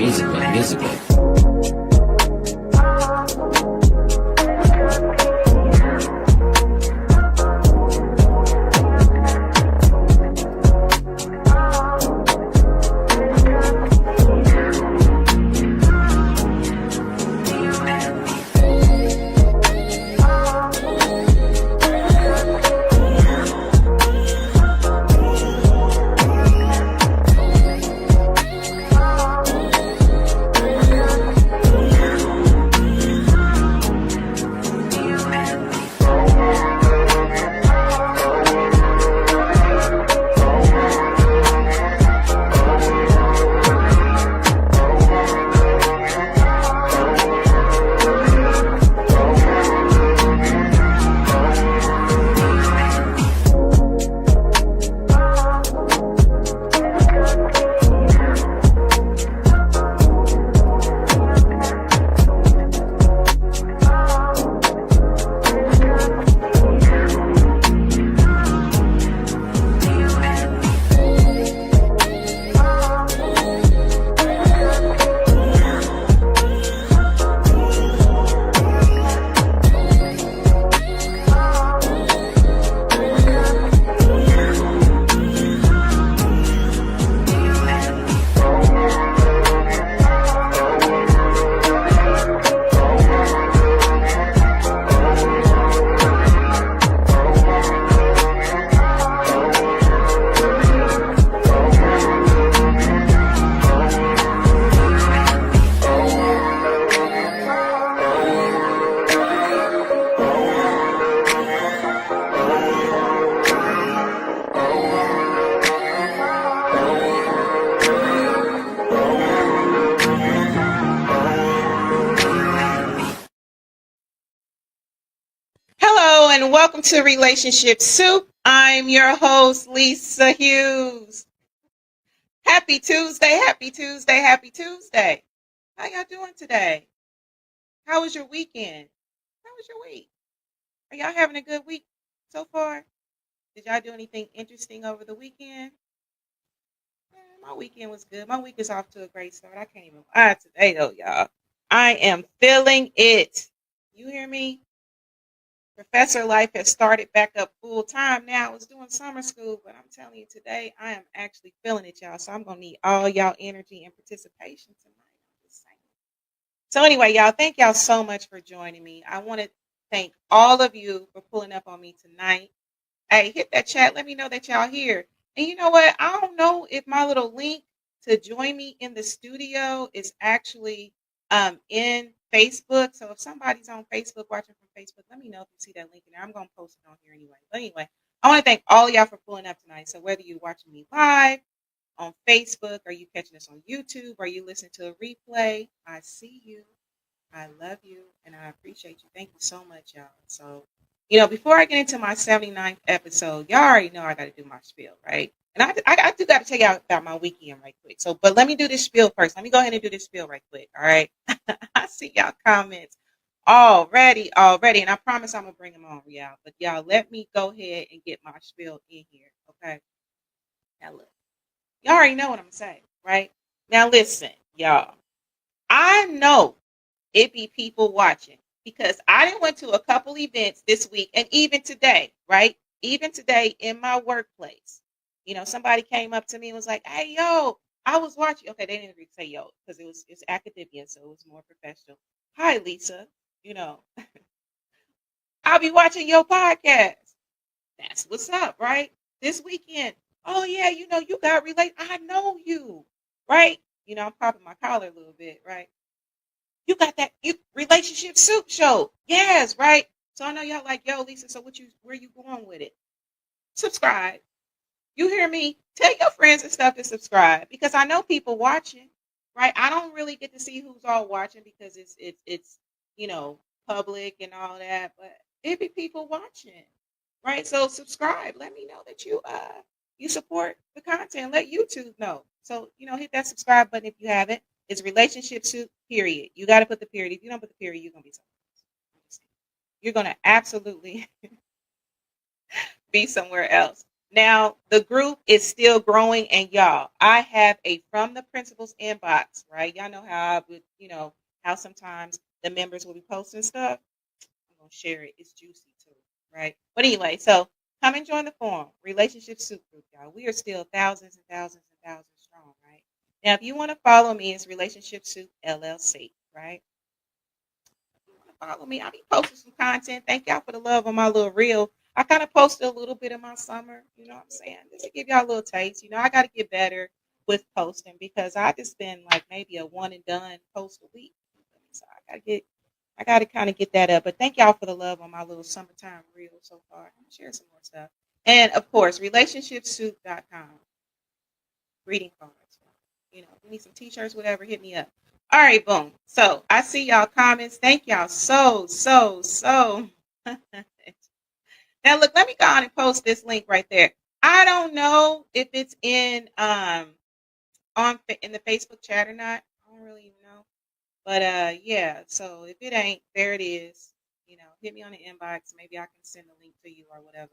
Musically. Hello and welcome to Relationship Soup. I'm your host, Lisa Hughes. Happy Tuesday, happy Tuesday, happy Tuesday. How y'all doing today? How was your weekend? How was your week? Are y'all having a good week so far? Did y'all do anything interesting over the weekend? My weekend was good. My week is off to a great start. I can't even lie today though, y'all. I am feeling it. You hear me? Professor life has started back up full time now. I was doing summer school, but I'm telling you today, I am actually feeling it, y'all. So I'm going to need all y'all energy and participation tonight. I'm just saying. So anyway, y'all, thank y'all so much for joining me. I want to thank all of you for pulling up on me tonight. Hey, hit that chat. Let me know that y'all here. And you know what? I don't know if my little link to join me in the studio is actually in Facebook. So if somebody's on Facebook watching from Facebook, let me know if you see that link in there. I'm going to post it on here anyway. But anyway, I want to thank all of y'all for pulling up tonight. So whether you're watching me live on Facebook, or you catching us on YouTube, or you listen to a replay, I see you. I love you and I appreciate you. Thank you so much, y'all. So, before I get into my 79th episode, y'all already know I got to do my spiel, right? And I do got to tell y'all about my weekend right quick. So, but let me do this spiel first. Let me go ahead and do this spiel right quick, all right? I see y'all comments already. And I promise I'm going to bring them on, y'all. But y'all, let me go ahead and get my spiel in here, okay? Now, look. Y'all already know what I'm going to say, right? Now, listen, y'all. I know it be people watching because I done went to a couple events this week and even today, right? Even today in my workplace, somebody came up to me and was like, "Hey, yo, I was watching." Okay, they didn't really say yo because it's academia, so it was more professional. "Hi, Lisa, I'll be watching your podcast." That's what's up, right? This weekend. "Oh yeah, you got relate. I know you, right? I'm popping my collar a little bit, right? You got that Relationship Soup show. Yes, right? So I know y'all like, "Yo, Lisa, so where you going with it?" Subscribe. You hear me? Tell your friends and stuff to subscribe because I know people watching, right? I don't really get to see who's all watching because it's public and all that, but it be people watching, right? So subscribe. Let me know that you support the content. Let YouTube know. So hit that subscribe button if you haven't. It's Relationship Soup, period. You got to put the period. If you don't put the period, you're gonna be somewhere else. You're gonna absolutely be somewhere else. Now, the group is still growing, and y'all, I have a from the principal's inbox, right? Y'all know how I would, how sometimes the members will be posting stuff. I'm gonna share it. It's juicy too, right? But anyway, so come and join the forum, Relationship Soup Group, y'all. We are still thousands and thousands and thousands strong, right? Now, if you want to follow me, it's Relationship Soup LLC, right? If you want to follow me, I'll be posting some content. Thank y'all for the love on my little reel. I kind of posted a little bit in my summer, you know what I'm saying? Just to give y'all a little taste. I got to get better with posting because I just been like maybe a one and done post a week. So I gotta kind of get that up. But thank y'all for the love on my little summertime reel so far. I'm gonna share some more stuff. And of course, relationshipsoup.com. Greeting cards. If you need some t-shirts, whatever, hit me up. All right, boom. So I see y'all comments. Thank y'all so. Now look, let me go on and post this link right there. I don't know if it's in the Facebook chat or not. I don't really even know. But yeah, so if it ain't, there it is. Hit me on the inbox. Maybe I can send the link to you or whatever.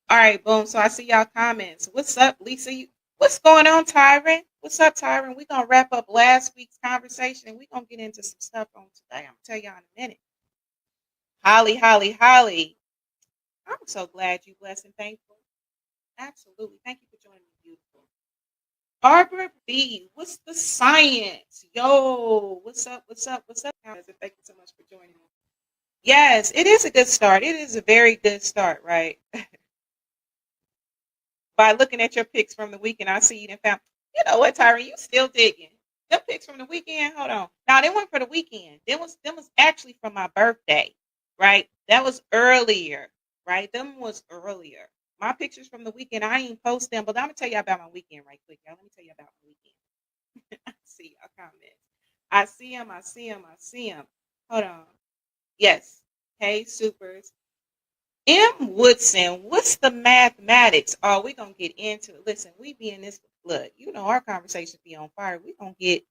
All right, boom. So I see y'all comments. What's up, Lisa? What's going on, Tyron? What's up, Tyron? We're gonna wrap up last week's conversation and we're gonna get into some stuff on today. I'm gonna tell y'all in a minute. Holly. I'm so glad you blessed and thankful. Absolutely. Thank you for joining me, beautiful. Barbara B, what's the science? Yo, what's up? Thank you so much for joining me. Yes, it is a good start. It is a very good start, right? By looking at your pics from the weekend, I see you done found. You know what, Tyron? You still digging. Them pics from the weekend. Hold on. Now they weren't for the weekend. Them was actually from my birthday, right? That was earlier, right? Them was earlier. My pictures from the weekend, I ain't post them, but I'm gonna tell you about my weekend right quick, y'all. Let me tell you about my weekend. I see y'all comments. I see them. Hold on. Yes. Hey, supers. M. Woodson, what's the mathematics? Oh, we're going to get into it. Listen, we be in this, look, our conversations be on fire. We're going to get,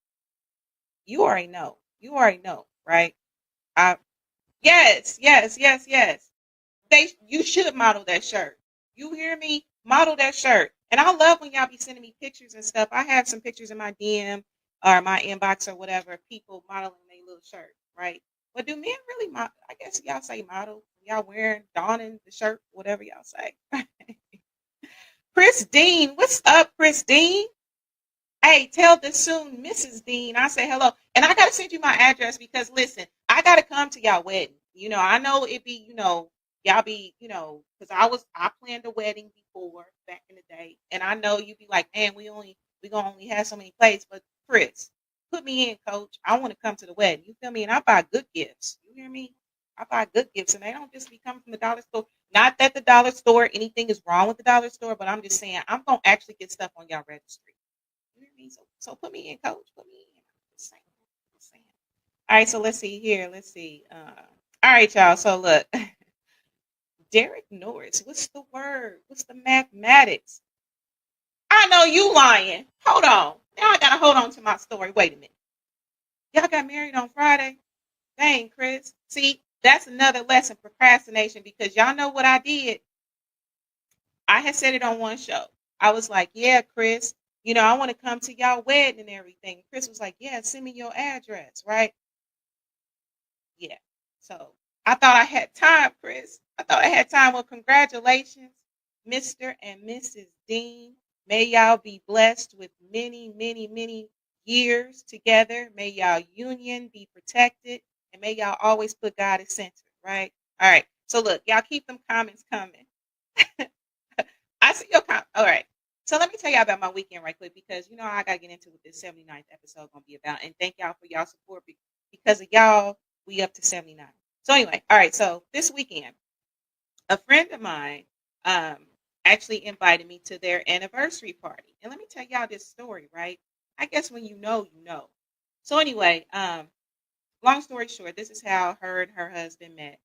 you already know. Right? Yes. You should model that shirt. You hear me? Model that shirt. And I love when y'all be sending me pictures and stuff. I have some pictures in my DM or my inbox or whatever, people modeling their little shirt, right? But do men really model? I guess y'all say model. Y'all wearing, donning the shirt, whatever y'all say. Chris Dean, what's up, Chris Dean? Hey, tell the soon Mrs. Dean I say hello. And I got to send you my address because, listen, I got to come to y'all wedding. I know it be, y'all be, because I planned a wedding before back in the day. And I know you be like, man, we gonna only have so many places. But Chris, put me in, coach. I want to come to the wedding. You feel me? And I buy good gifts. You hear me? I buy good gifts and they don't just be coming from the dollar store. Not that the dollar store, anything is wrong with the dollar store, but I'm just saying I'm going to actually get stuff on y'all registry. You hear me? So put me in, coach. Put me in. I'm just saying. All right, so let's see here. Let's see. All right, y'all. So look. Derek Norris, what's the word? What's the mathematics? I know you lying. Hold on. Now I gotta hold on to my story. Wait a minute. Y'all got married on Friday? Dang, Chris. See, that's another lesson, procrastination, because y'all know what I did. I had said it on one show. I was like, yeah, Chris, I want to come to y'all wedding and everything. Chris was like, yeah, send me your address, right? Yeah. So I thought I had time, Chris. I thought I had time. Well, congratulations, Mr. and Mrs. Dean. May y'all be blessed with many, many, many years together. May y'all union be protected. And may y'all always put God at center, right? All right. So look, y'all keep them comments coming. I see your comment. All right. So let me tell y'all about my weekend right quick because I gotta get into what this 79th episode gonna be about. And thank y'all for y'all support because of y'all. We up to 79. So anyway, all right. So this weekend, a friend of mine actually invited me to their anniversary party. And let me tell y'all this story, right? I guess when you know, you know. So anyway, long story short, this is how her and her husband met.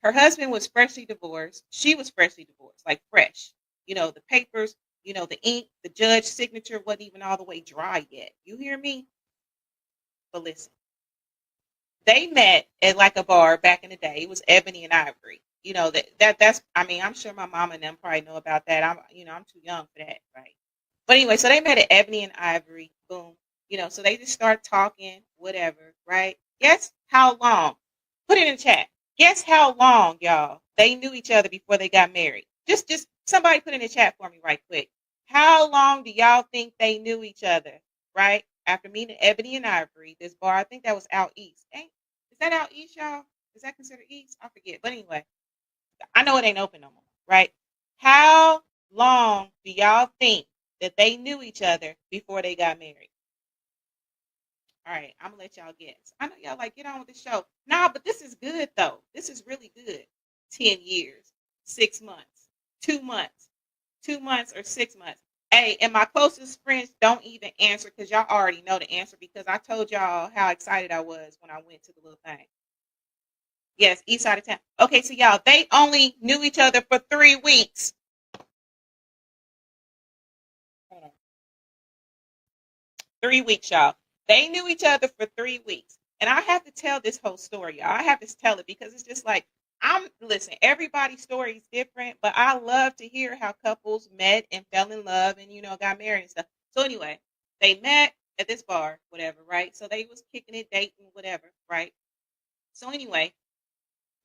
Her husband was freshly divorced. She was freshly divorced, like fresh. The papers, the ink, the judge's signature wasn't even all the way dry yet. You hear me? But listen. They met at like a bar back in the day. It was Ebony and Ivory. that's I mean, I'm sure my mom and them probably know about that. I'm too young for that, right? But anyway, so they met at Ebony and Ivory. Boom. So they just start talking, whatever, right? Guess how long? Put it in chat. Guess how long, y'all, they knew each other before they got married? Just somebody put in the chat for me right quick. How long do y'all think they knew each other, right? After meeting Ebony and Ivory, this bar, I think that was out east. Is that out east, y'all? Is that considered east? I forget. But anyway, I know it ain't open no more, right? How long do y'all think that they knew each other before they got married? All right, I'm gonna let y'all guess. I know y'all like get on with the show. Nah, but this is good though. This is really good. 10 years, 6 months, 2 months, 2 months or 6 months. Hey, and my closest friends don't even answer because y'all already know the answer because I told y'all how excited I was when I went to the little thing. Yes, east side of town. Okay, so y'all, they only knew each other for 3 weeks. Hold on. 3 weeks, y'all. They knew each other for 3 weeks. And I have to tell this whole story, y'all. I have to tell it because it's just like listen, everybody's story is different, but I love to hear how couples met and fell in love and got married and stuff. So anyway, they met at this bar, whatever, right? So they was kicking it, dating, whatever, right? So anyway,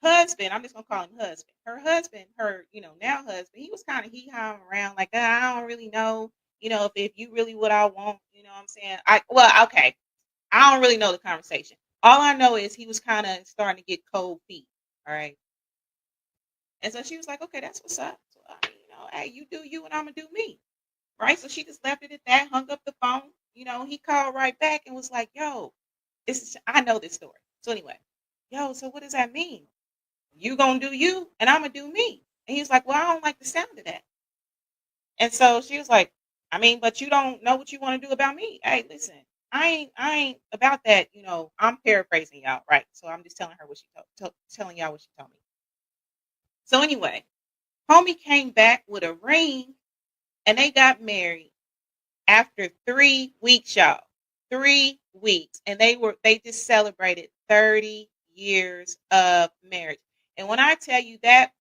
husband, I'm just gonna call him husband. Her husband, now husband, he was kind of hee-hawing around like, I don't really know, if you really what I want, you know what I'm saying? Okay. I don't really know the conversation. All I know is he was kind of starting to get cold feet. All right. And so she was like, okay, that's what's up. So, hey, you do you and I'm gonna do me. Right. So she just left it at that, hung up the phone. He called right back and was like, yo, I know this story. So anyway, yo, so what does that mean? You gonna do you and I'm gonna do me. And he was like, well, I don't like the sound of that. And so she was like, I mean, but you don't know what you want to do about me. Hey, listen, I ain't about that. I'm paraphrasing y'all, right? So I'm just telling her what she telling y'all what she told me. So anyway, homie came back with a ring, and they got married after 3 weeks, y'all. 3 weeks, and they just celebrated 30 years of marriage. And when I tell you that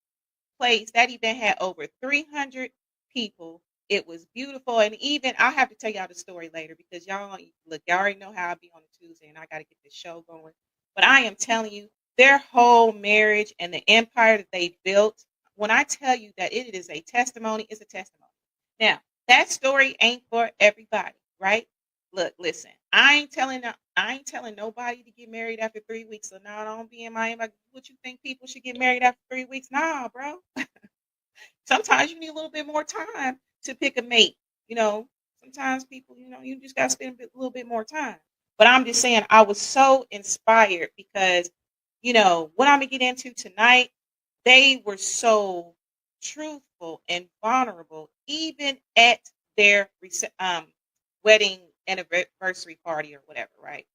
that event had over 300 people. It was beautiful. And even I'll have to tell y'all the story later because y'all already know how I be on a Tuesday and I got to get the show going. But I am telling you, their whole marriage and the empire that they built, when I tell you that it is a testimony, it's a testimony. Now, that story ain't for everybody, right? Look, listen, I ain't telling nobody to get married after 3 weeks. So now don't be in my inbox. What you think people should get married after 3 weeks? Nah, bro. Sometimes you need a little bit more time to pick a mate. You know, sometimes people, you just got to spend a little bit more time. But I'm just saying, I was so inspired because, what I'm going to get into tonight, they were so truthful and vulnerable, even at their wedding anniversary party or whatever, right?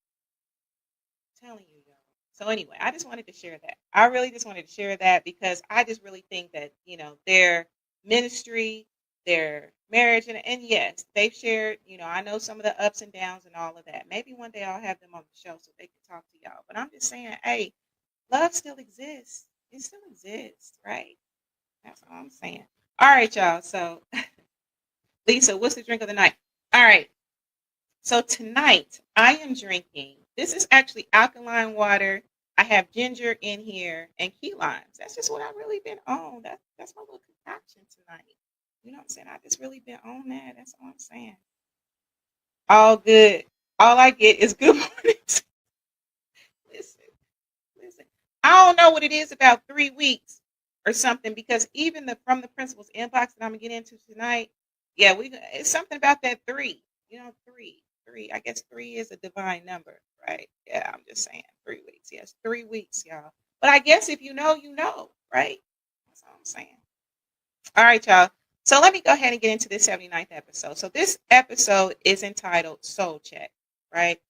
I'm telling you, y'all. So anyway, I just wanted to share that. I really just wanted to share that because I just really think that, their ministry, their marriage, and yes, they've shared, I know some of the ups and downs and all of that. Maybe one day I'll have them on the show so they can talk to y'all. But I'm just saying, hey, love still exists. It still exists, right? That's all I'm saying. All right, y'all. So, Lisa, what's the drink of the night? All right. So tonight I am drinking. This is actually alkaline water. I have ginger in here and key limes. That's just what I've really been on. That's my little concoction tonight. You know what I'm saying? I just really been on that. That's all I'm saying. All good. All I get is good mornings. listen, listen. I don't know what it is about 3 weeks or something because even from the principal's inbox that I'm gonna get into tonight, yeah, it's something about that three. Three. I guess three is a divine number, right? Yeah, I'm just saying 3 weeks. Yes, 3 weeks, y'all. But I guess if you know, right? That's all I'm saying. All right, y'all. So let me go ahead and get into this 79th episode. So this episode is entitled Soul Check, right?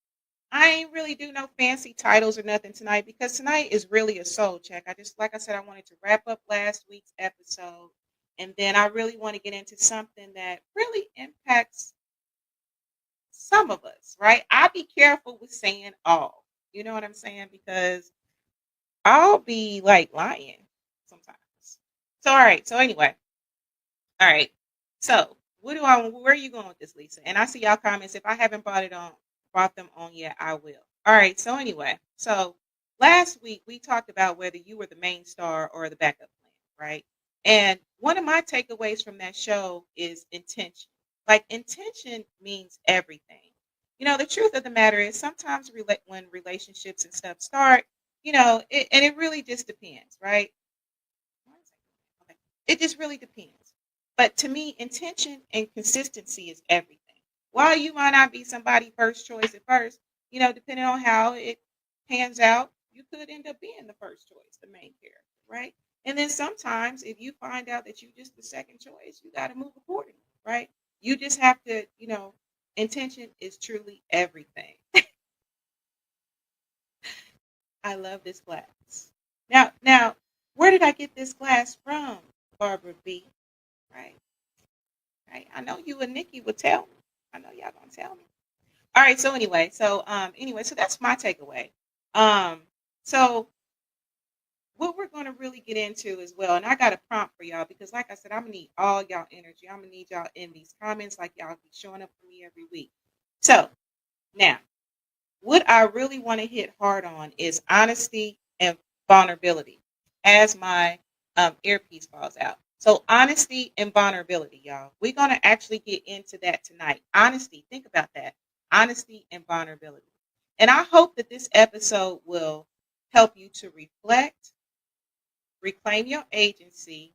I ain't really do no fancy titles or nothing tonight because tonight is really a soul check. Like I said, I wanted to wrap up last week's episode. And then I really want to get into something that really impacts some of us, right? I be careful with saying all. You know what I'm saying? Because I'll be like lying sometimes. So all right. So anyway, all right. So where are you going with this, Lisa? And I see y'all comments. If I haven't brought them on yet, I will. All right. So anyway, so last week we talked about whether you were the main star or the backup plan, right? And one of my takeaways from that show is intention. Like intention means everything. The truth of the matter is sometimes when relationships and stuff start, and it really just depends, right? Okay. It just really depends. But to me, intention and consistency is everything. While you might not be somebody's first choice at first, depending on how it pans out, you could end up being the first choice, the main character, right? And then sometimes if you find out that you're just the second choice, you got to move accordingly, right? You just have to, intention is truly everything. I love this glass. Now, where did I get this glass from, Barbara B? Right, right. I know you and Nikki would tell me. I know y'all gonna tell me. All right. So anyway, so that's my takeaway. Um, so what we're gonna really get into as well, and I got a prompt for y'all because, like I said, I'm gonna need all y'all energy. I'm gonna need y'all in these comments, like y'all be showing up for me every week. So now, what I really want to hit hard on is honesty and vulnerability as my earpiece falls out. So, honesty and vulnerability, y'all. We're going to actually get into that tonight. Honesty, think about that. Honesty and vulnerability. And I hope that this episode will help you to reflect, reclaim your agency,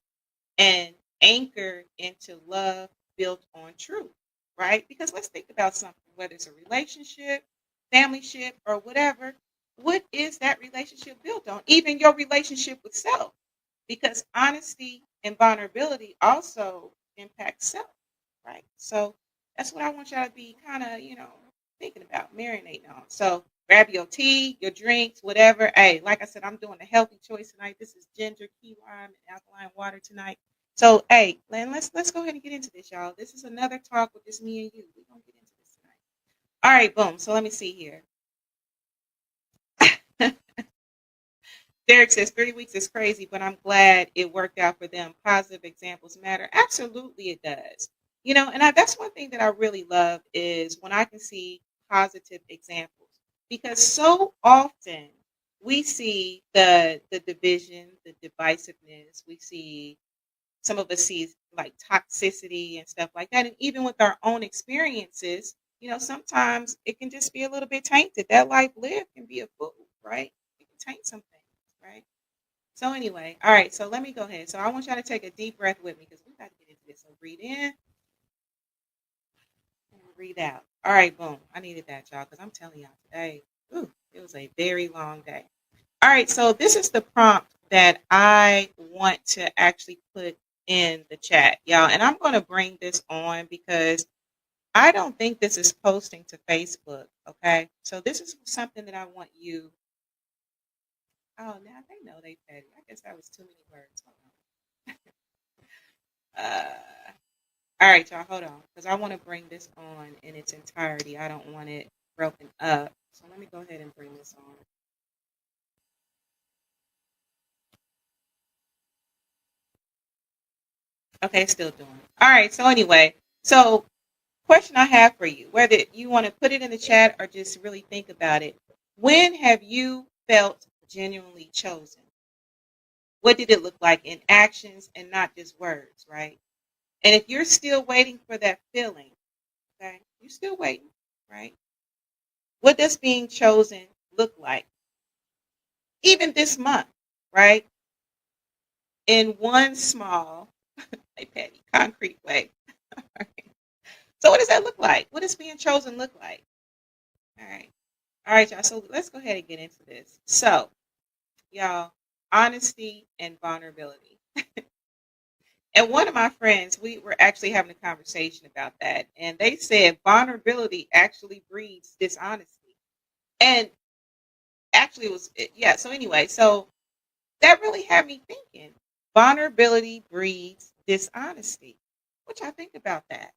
and anchor into love built on truth, right? Because let's think about something, whether it's a relationship, family ship, or whatever. What is that relationship built on? Even your relationship with self, because honesty and vulnerability also impact self, right? So that's what I want y'all to be kind of, thinking about, marinating on. So grab your tea, your drinks, whatever. Hey, like I said, I'm doing a healthy choice tonight. This is ginger, key lime, and alkaline water tonight. So hey, let's go ahead and get into this, y'all. This is another talk with just me and you. We're gonna get into this tonight. All right, boom. So let me see here. Derek says 3 weeks is crazy, but I'm glad it worked out for them. Positive examples matter. Absolutely, it does. And that's one thing that I really love is when I can see positive examples because so often we see the division, the divisiveness. We see some of us see like toxicity and stuff like that, and even with our own experiences, sometimes it can just be a little bit tainted. That life lived can be a fool, right? It can taint some things, right? So anyway, all right. So let me go ahead. So I want y'all to take a deep breath with me because we got to get into this. So breathe in and breathe out. All right, boom. I needed that, y'all, because I'm telling y'all today, ooh, it was a very long day. All right. So this is the prompt that I want to actually put in the chat, y'all, and I'm going to bring this on because I don't think this is posting to Facebook. Okay. So this is something that I want you. Oh, now they know they petty. I guess that was too many words. Hold on. All right, y'all, hold on, because I want to bring this on in its entirety. I don't want it broken up. So let me go ahead and bring this on. Okay, still doing it. All right, so anyway, so question I have for you, whether you want to put it in the chat or just really think about it. When have you felt genuinely chosen? What did it look like in actions and not just words, right? And if you're still waiting for that feeling, okay, you're still waiting, right? What does being chosen look like? Even this month, right? In one small, a petty, concrete way. So what does that look like? What does being chosen look like? All right. All right, y'all. So let's go ahead and get into this. So, y'all, honesty and vulnerability. And one of my friends, we were actually having a conversation about that. And they said vulnerability actually breeds dishonesty. And actually it was, yeah. So anyway, so that really had me thinking. Vulnerability breeds dishonesty. What y'all think about that?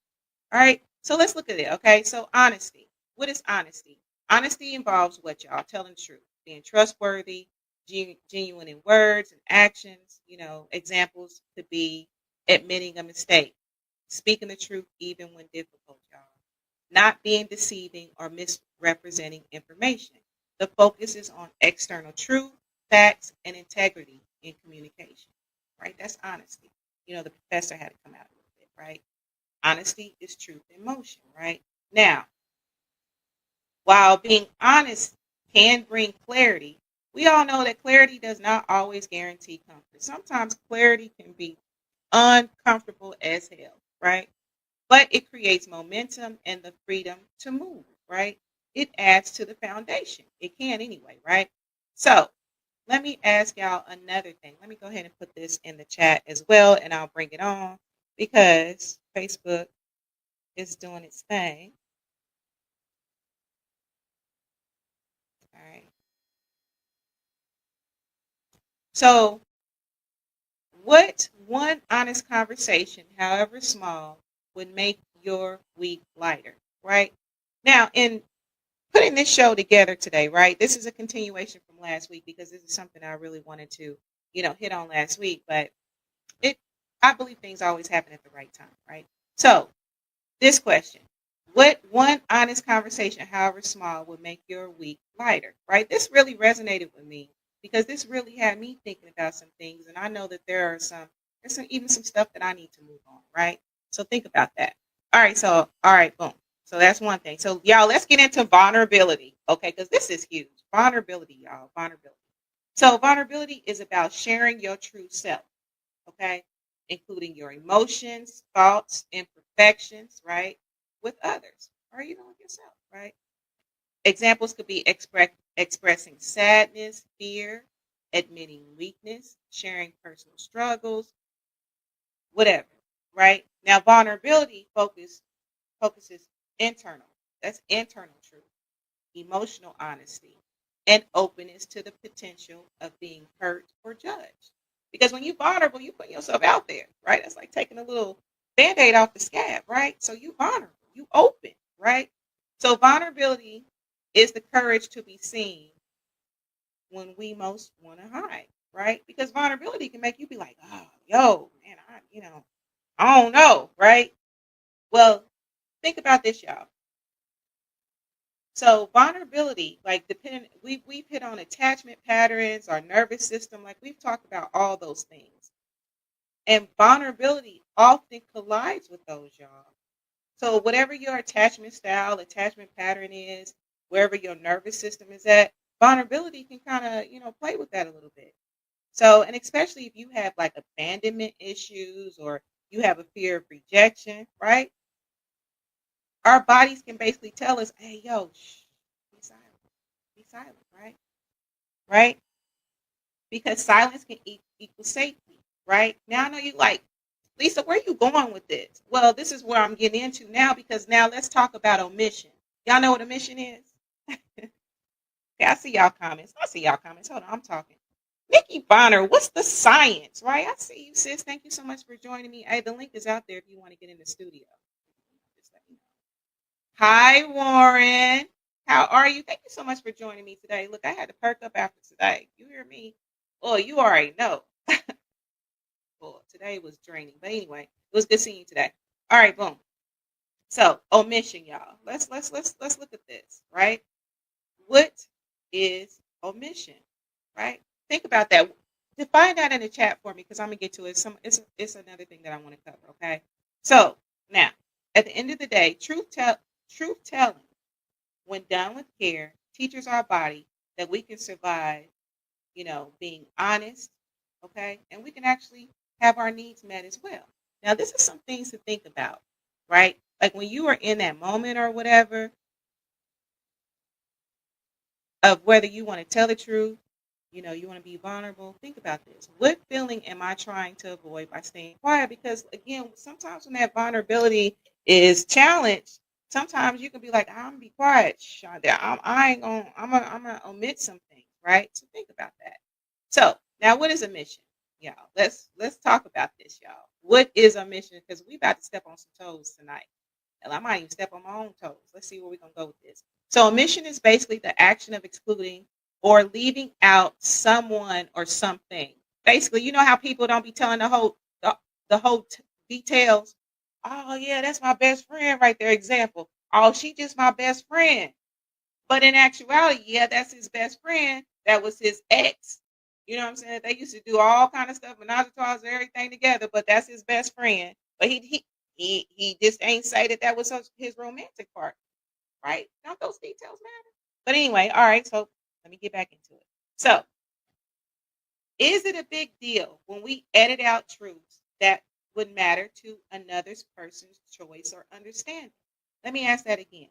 All right. So let's look at it. Okay. So honesty. What is honesty? Honesty involves what, y'all? Telling the truth, being trustworthy, genuine in words and actions. Examples could be admitting a mistake, speaking the truth even when difficult, y'all, not being deceiving or misrepresenting information. The focus is on external truth, facts, and integrity in communication, right? That's honesty. The professor had to come out with it, right? Honesty is truth in motion, right? Now, while being honest can bring clarity, we all know that clarity does not always guarantee comfort. Sometimes clarity can be uncomfortable as hell, right? But it creates momentum and the freedom to move, right? It adds to the foundation. It can anyway, right? So let me ask y'all another thing. Let me go ahead and put this in the chat as well, and I'll bring it on because Facebook is doing its thing. All right. So, what one honest conversation, however small, would make your week lighter, right? Now, in putting this show together today, right? This is a continuation from last week because this is something I really wanted to, hit on last week, but I believe things always happen at the right time, right? So, this question, what one honest conversation, however small, would make your week lighter, right? This really resonated with me because this really had me thinking about some things, and I know that there's even some stuff that I need to move on, right? So think about that. All right, boom. So that's one thing. So y'all, let's get into vulnerability, okay? Because this is huge. Vulnerability, y'all, vulnerability. So vulnerability is about sharing your true self, okay? Including your emotions, thoughts, imperfections, right? With others or even with yourself, right? Examples could be expressing sadness, fear, admitting weakness, sharing personal struggles, whatever, right? Now, vulnerability focuses internal. That's internal truth, emotional honesty, and openness to the potential of being hurt or judged. Because when you're vulnerable, you put yourself out there, right? That's like taking a little band-aid off the scab, right? So you vulnerable, you open, right? So vulnerability is the courage to be seen when we most want to hide, right? Because vulnerability can make you be like, oh, yo, man, I don't know, right? Well, think about this, y'all. So vulnerability, like we've hit on attachment patterns, our nervous system, like we've talked about all those things. And vulnerability often collides with those, y'all. So whatever your attachment style, attachment pattern is, wherever your nervous system is at, vulnerability can kind of, play with that a little bit. So, and especially if you have like abandonment issues or you have a fear of rejection, right? Our bodies can basically tell us, hey, yo, shh, be silent, right? Right? Because silence can equal safety, right? Now I know you like, Lisa, where are you going with this? Well, this is where I'm getting into now because now let's talk about omission. Y'all know what omission is? Okay, I see y'all comments. Hold on, I'm talking. Nikki Bonner, what's the science, right? I see you, sis. Thank you so much for joining me. Hey, the link is out there if you want to get in the studio. Just let me know. Hi, Warren. How are you? Thank you so much for joining me today. Look, I had to perk up after today. You hear me? Oh, you already know. Well, today was draining, but anyway, it was good seeing you today. All right, boom. So omission, y'all. Let's look at this, right? What is omission, right? Think about that. Define that in the chat for me because I'm gonna get to it. It's another thing that I want to cover. Okay. So now, at the end of the day, truth telling, when done with care, teaches our body that we can survive. Being honest. Okay, and we can actually have our needs met as well. Now, this is some things to think about, right? Like when you are in that moment or whatever of whether you want to tell the truth, you want to be vulnerable. Think about this. What feeling am I trying to avoid by staying quiet? Because again, sometimes when that vulnerability is challenged, sometimes you can be like, I'm gonna be quiet, Shonda. I ain't gonna. I'm gonna omit some things, right? So think about that. So now, what is a mission, y'all? Let's talk about this, y'all. What is a mission? Because we about to step on some toes tonight, and I might even step on my own toes. Let's see where we're gonna go with this. So, omission is basically the action of excluding or leaving out someone or something. Basically, you know how people don't be telling the whole details. Oh yeah, that's my best friend right there. Example. Oh, she just my best friend. But in actuality, yeah, that's his best friend. That was his ex. You know what I'm saying? They used to do all kind of stuff, menage a trois, everything together. But that's his best friend. But he just ain't say that that was his romantic part, right? Don't those details matter? But anyway, all right. So let me get back into it. So, is it a big deal when we edit out truths that would matter to another person's choice or understanding? Let me ask that again.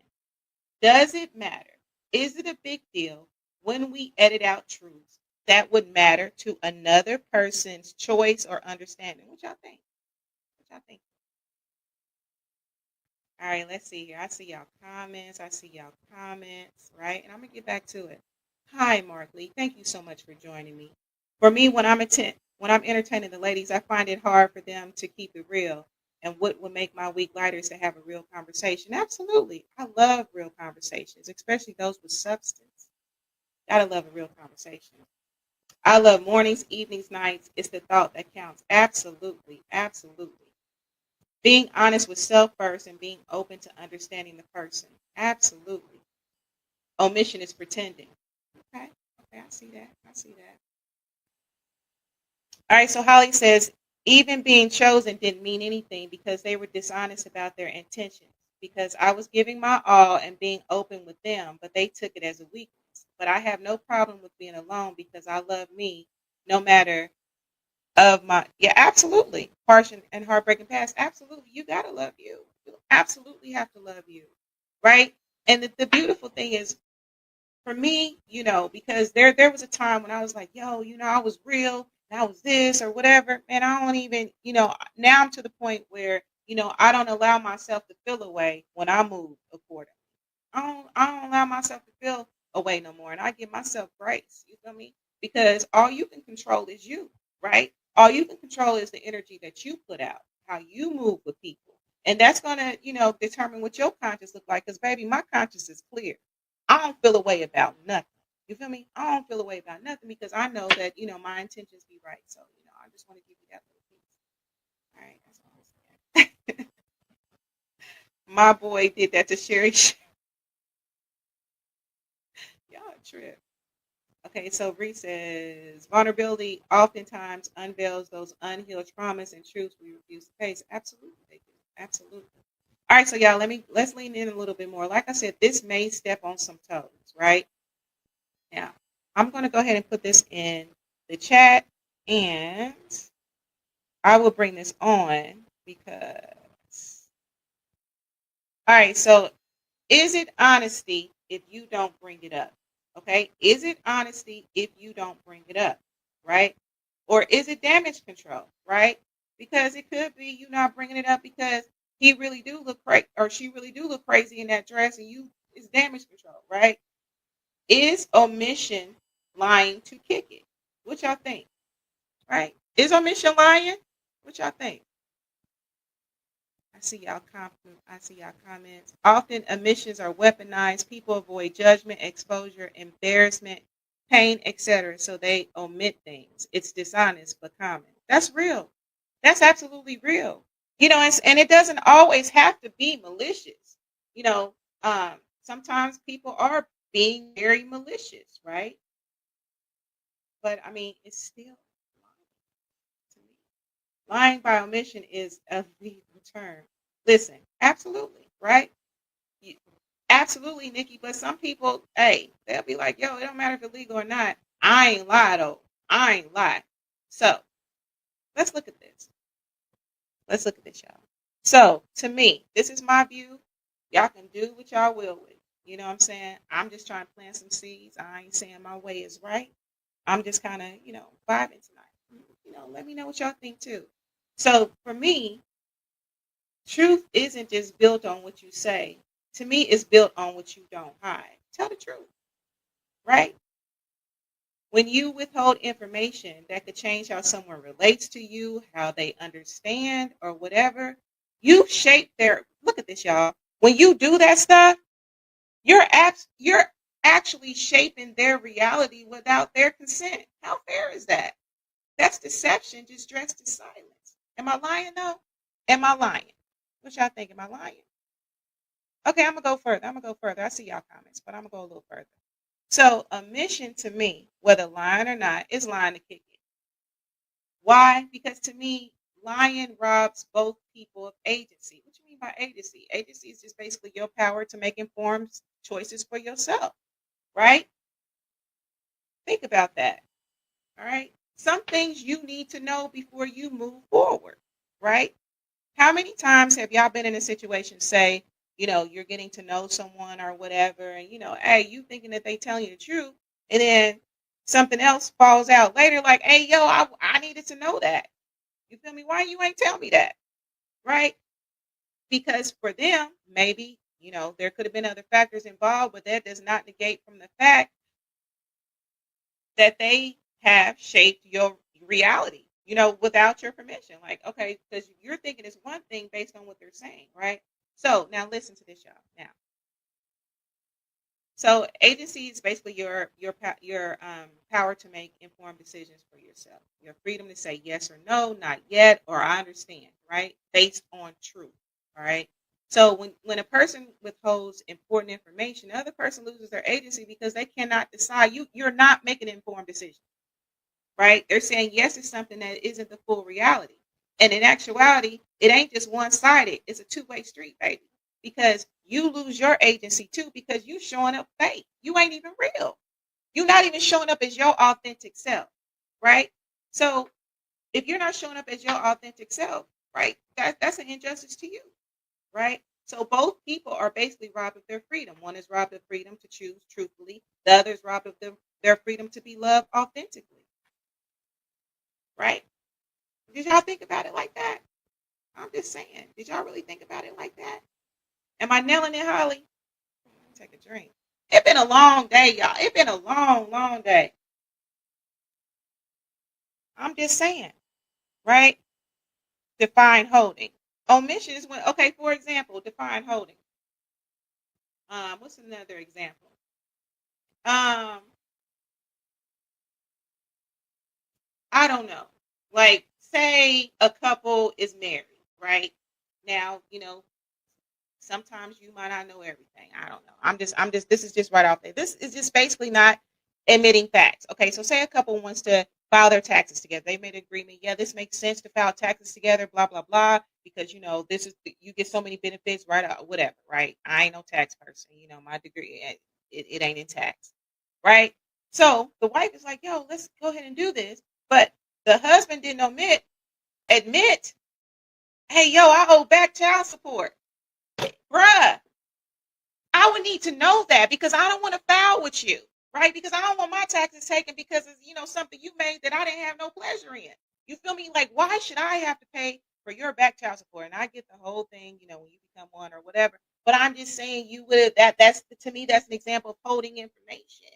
Does it matter? Is it a big deal when we edit out truths that would matter to another person's choice or understanding? What y'all think? What y'all think? All right, let's see here. I see y'all comments. Right? And I'm gonna get back to it. Hi, Mark Lee. Thank you so much for joining me. For me, when I'm entertaining the ladies, I find it hard for them to keep it real. And what would make my week lighter is to have a real conversation. Absolutely. I love real conversations, especially those with substance. Gotta love a real conversation. I love mornings, evenings, nights. It's the thought that counts. Absolutely. Absolutely. Being honest with self first and being open to understanding the person. Absolutely. Omission is pretending. Okay. Okay, I see that. I see that. All right, so Holly says, even being chosen didn't mean anything because they were dishonest about their intentions. Because I was giving my all and being open with them, but they took it as a weakness. But I have no problem with being alone because I love me no matter of my, yeah, absolutely. Harsh and heartbreaking past. Absolutely. You got to love you. You absolutely have to love you. Right? And the beautiful thing is, for me, because there was a time when I was like, yo, I was real, and I was this or whatever, and I don't even, now I'm to the point where, I don't allow myself to feel away when I move accordingly. I don't allow myself to feel away no more, and I give myself grace. You feel me? Because all you can control is you, right? All you can control is the energy that you put out, how you move with people, and that's gonna, determine what your conscience look like. Because baby, my conscience is clear. I don't feel a way about nothing. You feel me? I don't feel a way about nothing because I know that my intentions be right. So I just want to give you that little piece. All right, that's all I'm saying. My boy did that to Sherry. Y'all a trip. Okay, so Bree says vulnerability oftentimes unveils those unhealed traumas and truths we refuse to face. Absolutely, they do. Absolutely. All right, so y'all, let's lean in a little bit more. Like I said, this may step on some toes, right? Now, I'm going to go ahead and put this in the chat, and I will bring this on because. All right, so is it honesty if you don't bring it up? Okay, is it honesty if you don't bring it up, right? Or is it damage control, right? Because it could be you not bringing it up because he really do look crazy or she really do look crazy in that dress, and you is damage control, right? Is omission lying to kick it? What y'all think? Right? Is omission lying? What y'all think? I see y'all comments. Often omissions are weaponized. People avoid judgment, exposure, embarrassment, pain, etc. So they omit things. It's dishonest but common. That's real. That's absolutely real. And it doesn't always have to be malicious. You know, sometimes people are being very malicious, right? But I mean, it's still lying to me. Lying by omission is a legal term. Listen, absolutely, right? You, absolutely, Nikki. But some people, hey, they'll be like, yo, it don't matter if it's legal or not. I ain't lie though. I ain't lie. So let's look at this. Let's look at this, y'all. So to me, this is my view. Y'all can do what y'all will with. You know what I'm saying? I'm just trying to plant some seeds. I ain't saying my way is right. I'm just kind of, vibing tonight. Let me know what y'all think too. So for me, truth isn't just built on what you say. To me, it's built on what you don't hide. Tell the truth, right? When you withhold information that could change how someone relates to you, how they understand, or whatever, you shape their. Look at this, y'all. When you do that stuff, you're actually shaping their reality without their consent. How fair is that? That's deception just dressed as silence. Am I lying though? Am I lying? What y'all think? Am I lying? Okay, I'm gonna go further. I see y'all comments, but I'm gonna go a little further. So omission to me, whether lying or not, is lying to kick it. Why? Because to me, lying robs both people of agency. What do you mean by agency? Agency is just basically your power to make informed choices for yourself, right? Think about that. All right. Some things you need to know before you move forward, right? How many times have y'all been in a situation, say, you're getting to know someone or whatever, and hey, you thinking that they telling you the truth, and then something else falls out later, like, hey, yo, I needed to know that. You feel me? Why you ain't tell me that? Right? Because for them, maybe, there could have been other factors involved, but that does not negate from the fact that they have shaped your reality, without your permission. Like, okay, because you're thinking it's one thing based on what they're saying, right? So now listen to this, y'all. Now, so agency is basically your power to make informed decisions for yourself. Your freedom to say yes or no, not yet, or I understand, right? Based on truth. All right. So when a person withholds important information, the other person loses their agency because they cannot decide. You're not making an informed decision, right? They're saying yes to something that isn't the full reality. And in actuality, it ain't just one-sided. It's a two-way street, baby. Because you lose your agency too because you showing up fake. You ain't even real. You're not even showing up as your authentic self, right? So if you're not showing up as your authentic self, right, that's an injustice to you, right? So both people are basically robbed of their freedom. One is robbed of freedom to choose truthfully. The other is robbed of their freedom to be loved authentically, right? Did y'all think about it like that? I'm just saying. Did y'all really think about it like that? Am I nailing it, Holly? Take a drink. It's been a long day, y'all. It's been a long, long day. I'm just saying, right? Define holding. Omission is when, okay, for example, define holding. What's another example? I don't know. Like, say a couple is married, right? Now, sometimes you might not know everything. I don't know. This is just right off there. This is just basically not admitting facts. Okay, so say a couple wants to file their taxes together. They made an agreement. Yeah, this makes sense to file taxes together, blah, blah, blah, because, this is, you get so many benefits, right? Whatever, right? I ain't no tax person. My degree, it ain't in tax, right? So the wife is like, yo, let's go ahead and do this. But the husband didn't admit, hey, yo, I owe back child support. Bruh, I would need to know that because I don't want to file with you, right? Because I don't want my taxes taken because it's, something you made that I didn't have no pleasure in. You feel me? Like, why should I have to pay for your back child support? And I get the whole thing, when you become one or whatever. But I'm just saying you would that's to me, that's an example of holding information.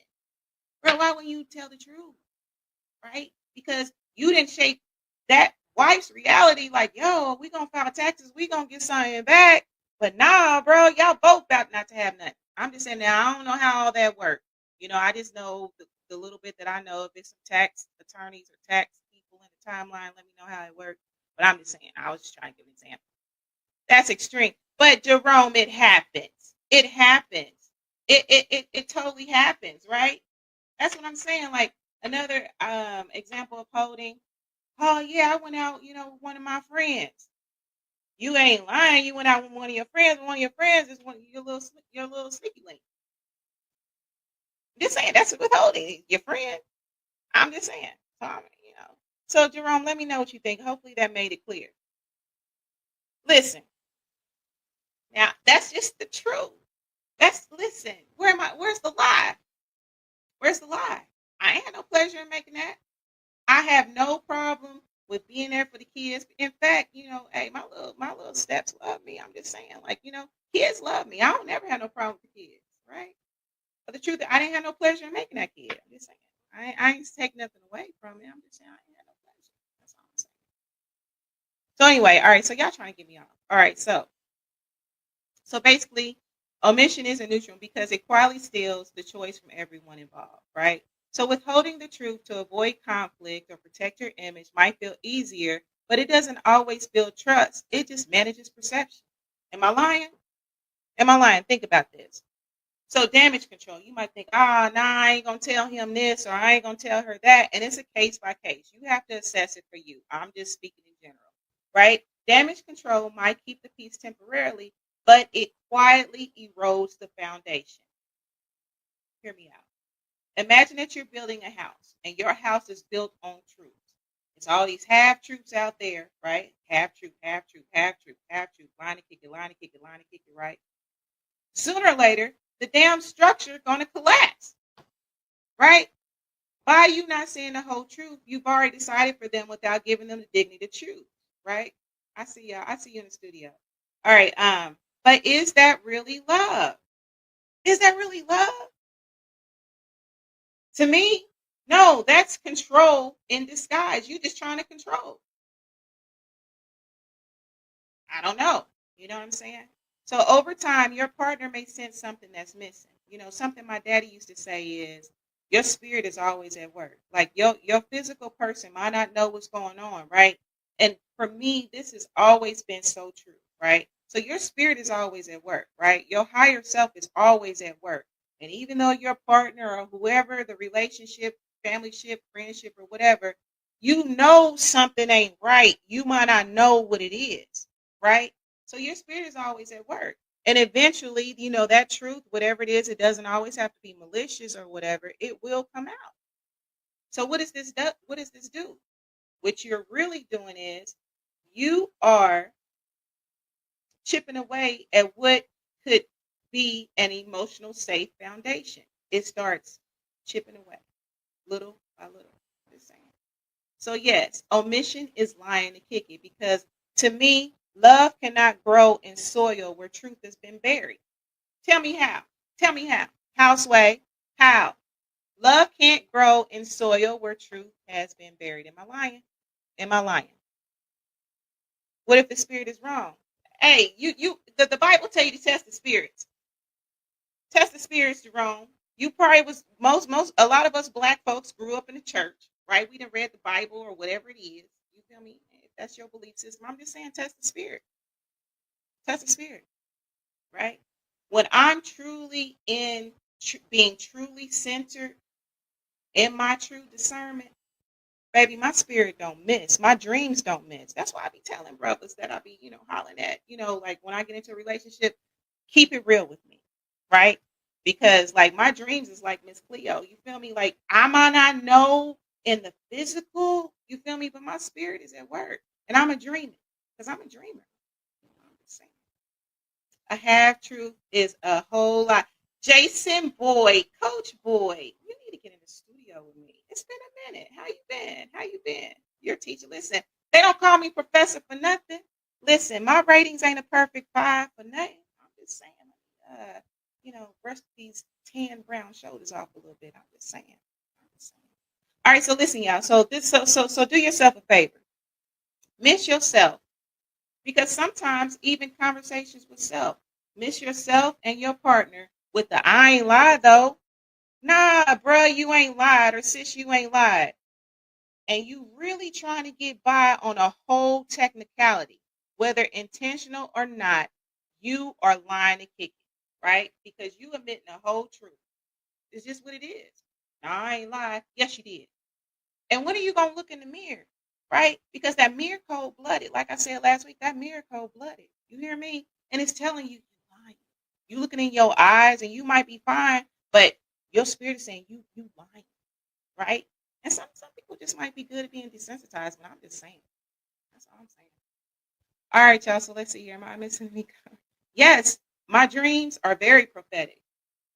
Bro, why wouldn't you tell the truth? Right? Because you didn't shape that wife's reality like, yo, we gonna file taxes, we gonna get something back. But nah, bro, y'all both about not to have nothing. I'm just saying now, I don't know how all that works. I just know the little bit that I know. If it's some tax attorneys or tax people in the timeline, let me know how it works. But I'm just saying, I was just trying to give an example. That's extreme. But Jerome, it happens. It happens. It totally happens, right? That's what I'm saying. Like another example of holding. Oh yeah, I went out, with one of my friends. You ain't lying. You went out with one of your friends. One of your friends is your little sneaky link. I'm just saying that's withholding. Your friend. I'm just saying. So, So Jerome, let me know what you think. Hopefully that made it clear. Listen. Now that's just the truth. Listen. Where's the lie? Where's the lie? I ain't had no pleasure in making that. I have no problem with being there for the kids. In fact, hey, my little steps love me. I'm just saying, like, kids love me. I don't never have no problem with the kids, right? But the truth is, I didn't have no pleasure in making that kid. I'm just saying. I ain't taking nothing away from it. I'm just saying I ain't had no pleasure. That's all I'm saying. So anyway, all right. So y'all trying to get me off. All right. So basically, Omission isn't neutral because it quietly steals the choice from everyone involved, right? So withholding the truth to avoid conflict or protect your image might feel easier, but it doesn't always build trust. It just manages perception. Am I lying? Am I lying? Think about this. So damage control, you might think, nah, I ain't gonna tell him this or I ain't gonna tell her that. And it's a case by case. You have to assess it for you. I'm just speaking in general, right? Damage control might keep the peace temporarily, but it quietly erodes the foundation. Hear me out. Imagine that you're building a house and your house is built on truth. It's all these half truths out there, right? Half truth, half truth, half truth, half truth, line and kick it, line and kick it, line and kick it, right? Sooner or later, the damn structure gonna collapse, right? By you not saying the whole truth, you've already decided for them without giving them the dignity to choose, right? I see y'all. I see you in the studio. All right. But is that really love? Is that really love? To me, no, that's control in disguise. You just trying to control. I don't know. You know what I'm saying? So over time, your partner may sense something that's missing. You know, something my daddy used to say is your spirit is always at work. Like your physical person might not know what's going on, right? And for me, this has always been so true, right? So your spirit is always at work, right? Your higher self is always at work. And even though your partner or whoever the relationship, family ship, friendship, or whatever, you know something ain't right. You might not know what it is, right? So your spirit is always at work. And eventually, you know, that truth, whatever it is, it doesn't always have to be malicious or whatever, it will come out. So what does this do? What does this do? What you're really doing is you are chipping away at what could be an emotional safe foundation. It starts chipping away little by little. Just saying. So yes, omission is lying to kick it because to me, love cannot grow in soil where truth has been buried. Tell me how. Tell me how. Houseway, how? Love can't grow in soil where truth has been buried. Am I lying? Am I lying? What if the spirit is wrong? Hey, the Bible tell you to test the spirits. Test the spirits, Jerome. You probably was most a lot of us black folks grew up in the church, right? We didn't read the Bible or whatever it is. You feel me? If that's your belief system, I'm just saying test the spirit. Test the spirit, right? When I'm truly in being truly centered in my true discernment, baby, my spirit don't miss. My dreams don't miss. That's why I be telling brothers that I be, hollering at, like when I get into a relationship, keep it real with me, right? Because like my dreams is like Miss Cleo, you feel me? Like I might not know in the physical, you feel me, but my spirit is at work, and I'm a dreamer because I'm a dreamer. I'm just saying. A half truth is a whole lot. Jason Boyd, Coach Boyd, you need to get in the studio with me. It's been a minute. How you been? How you been? You're a teacher. Listen, they don't call me professor for nothing. Listen, my ratings ain't a perfect 5 for nothing. I'm just saying, brush these tan brown shoulders off a little bit. I'm just saying. I'm just saying. All right, so listen, y'all. So do yourself a favor. Miss yourself. Because sometimes even conversations with self, miss yourself and your partner with the I ain't lied though. Nah, bruh, you ain't lied, or sis, you ain't lied. And you really trying to get by on a whole technicality, whether intentional or not, you are lying to kick it, right? Because you admitting the whole truth. It's just what it is. Nah, I ain't lied. Yes, you did. And when are you gonna look in the mirror? Right? Because that mirror cold blooded, like I said last week, that mirror cold blooded. You hear me? And it's telling you you're lying. You looking in your eyes and you might be fine, but your spirit is saying you lying. Right? And some people just might be good at being desensitized, but I'm just saying. That's all I'm saying. All right, y'all. So let's see here. Am I missing any? Yes, my dreams are very prophetic,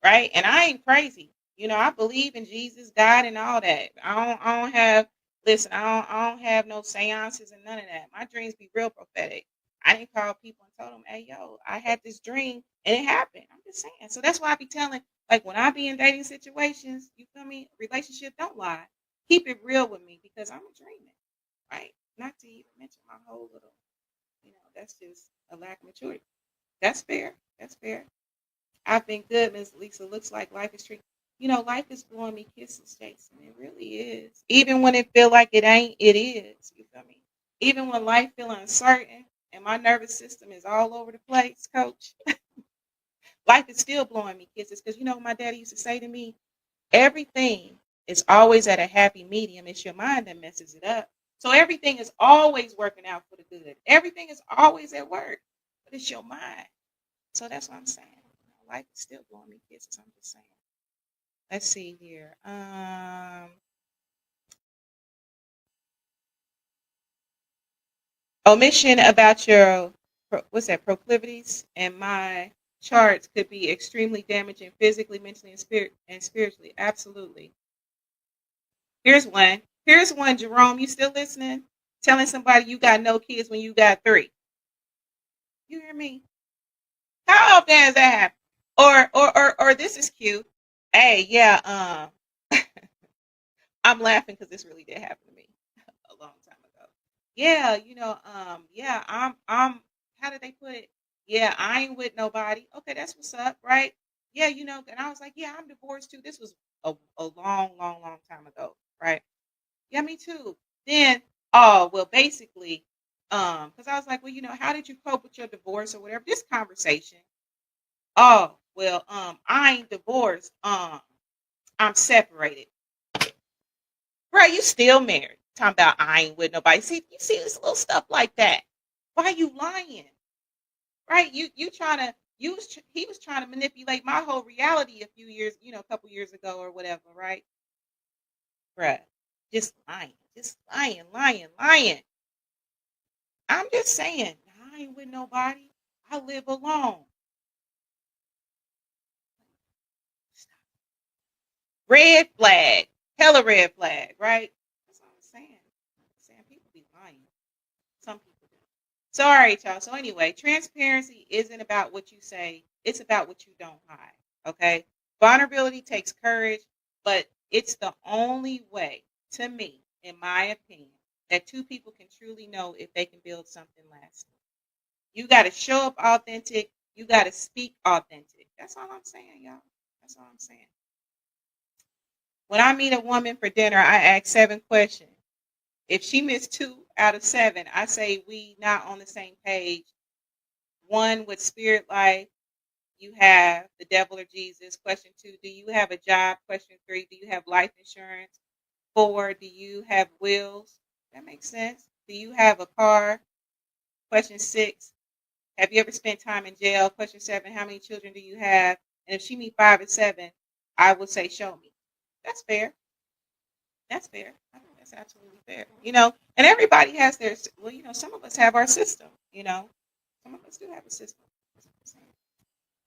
right? And I ain't crazy. I believe in Jesus, God, and all that. I don't have. Listen, I don't have no seances and none of that. My dreams be real prophetic. I didn't call people and told them, "Hey, yo, I had this dream and it happened." I'm just saying. So that's why I be telling, like when I be in dating situations, you feel me? Relationship, don't lie. Keep it real with me because I'm a dreamer, right? Not to even mention my whole little, that's just a lack of maturity. That's fair. That's fair. I've been good, Miss Lisa. Looks like life is tricky. Life is blowing me kisses, Jason. It really is. Even when it feel like it ain't, it is. You feel me? Even when life feel uncertain and my nervous system is all over the place, coach, life is still blowing me kisses. Because what my daddy used to say to me? Everything is always at a happy medium. It's your mind that messes it up. So everything is always working out for the good. Everything is always at work, but it's your mind. So that's what I'm saying. Life is still blowing me kisses. I'm just saying. Let's see here. Omission about your proclivities and my charts could be extremely damaging physically, mentally, and spiritually. Absolutely. Here's one, Jerome. You still listening? Telling somebody you got no kids when you got 3. You hear me? How often does that happen? Or this is cute. Hey, yeah, I'm laughing because this really did happen to me a long time ago. Yeah, yeah, I'm how did they put it? Yeah, I ain't with nobody. Okay, that's what's up, right? Yeah, and I was like, yeah, I'm divorced too. This was a long, long, long time ago, right? Yeah, me too. Then, oh, well, basically, because I was like, well, how did you cope with your divorce or whatever? This conversation. Oh, well, I ain't divorced. I'm separated. Bro, you still married. Talking about I ain't with nobody. See, you see this little stuff like that. Why are you lying? Right? You trying to he was trying to manipulate my whole reality a few years, a couple years ago or whatever, right? Bruh, just lying. Just lying, lying, lying. I'm just saying, I ain't with nobody. I live alone. Red flag. Hella red flag, right? That's what I'm saying. I'm saying people be lying. Some people do. So, all right, y'all. So, anyway, transparency isn't about what you say, it's about what you don't hide. Okay? Vulnerability takes courage, but it's the only way, to me, in my opinion, that two people can truly know if they can build something lasting. You got to show up authentic. You got to speak authentic. That's all I'm saying, y'all. That's all I'm saying. When I meet a woman for dinner, I ask 7 questions. If she missed 2 out of 7, I say we not on the same page. 1 with spirit life, you have the devil or Jesus. Question 2, do you have a job? Question 3, do you have life insurance? 4, do you have wills? That makes sense. Do you have a car? Question 6, have you ever spent time in jail? Question 7, how many children do you have? And if she meet 5 and 7, I would say show me. That's fair. That's fair. I think that's absolutely fair. And everybody has their, well, some of us have our system, some of us do have a system.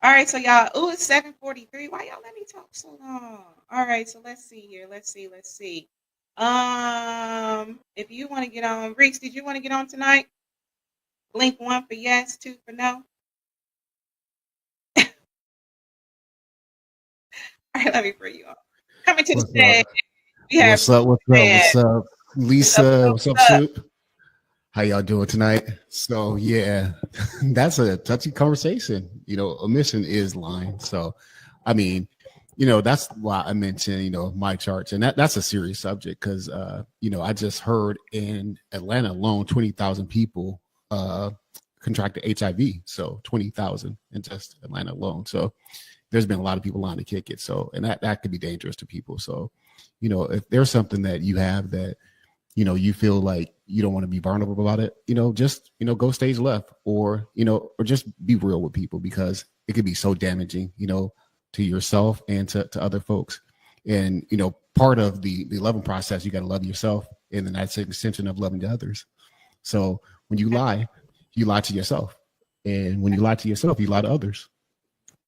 All right, so y'all, it's 7:43. Why y'all let me talk so long? All right, so let's see here. Let's see. If you want to get on, Reese, did you want to get on tonight? Blink 1 for yes, 2 for no. All right, let me bring you on. Coming to the stage. What's up? Lisa, what's up, Soup? How y'all doing tonight? So yeah, that's a touchy conversation. Omission is lying. So, I mean, that's why I mentioned, my charts, and that's a serious subject because, I just heard in Atlanta alone, 20,000 people contracted HIV. So 20,000 in just Atlanta alone. So there's been a lot of people lying to kick it. So, and that could be dangerous to people. So, if there's something that you have that, you feel like you don't want to be vulnerable about it, just, go stage left or just be real with people because it could be so damaging, to yourself and to other folks. And, part of the loving process, you got to love yourself. And then that's an extension of loving to others. So when you lie to yourself. And when you lie to yourself, you lie to others.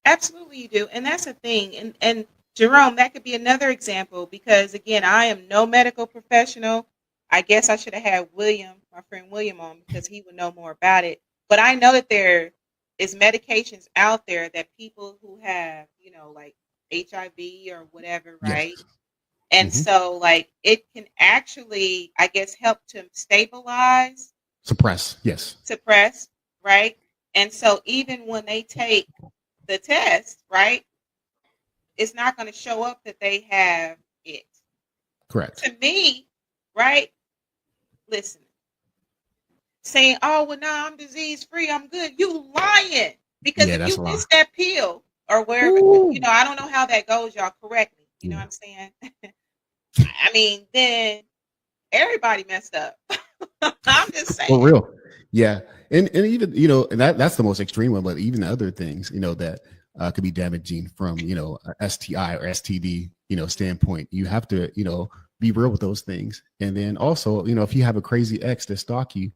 Absolutely you do. And that's the thing. And Jerome, that could be another example because, again, I am no medical professional. I guess I should have had my friend William on because he would know more about it. But I know that there is medications out there that people who have, like HIV or whatever, right? Yes. And so, like, it can actually, I guess, help to Suppress, yes. Suppress, right? And so even when they take the test, right, it's not going to show up that they have it. Correct. To me, right? Listen, saying, "Oh, well, now I'm disease free, I'm good." You lying, because Yeah, if that's you a lie. miss that pill or wherever, Ooh. I don't know how that goes. Y'all correct me. You know Yeah. what I'm saying? I mean, then everybody messed up. I'm just For saying. real. Yeah. And even, and that's the most extreme one, but even other things, that could be damaging from, a STI or STD, standpoint. You have to, be real with those things. And then also, if you have a crazy ex that stalk you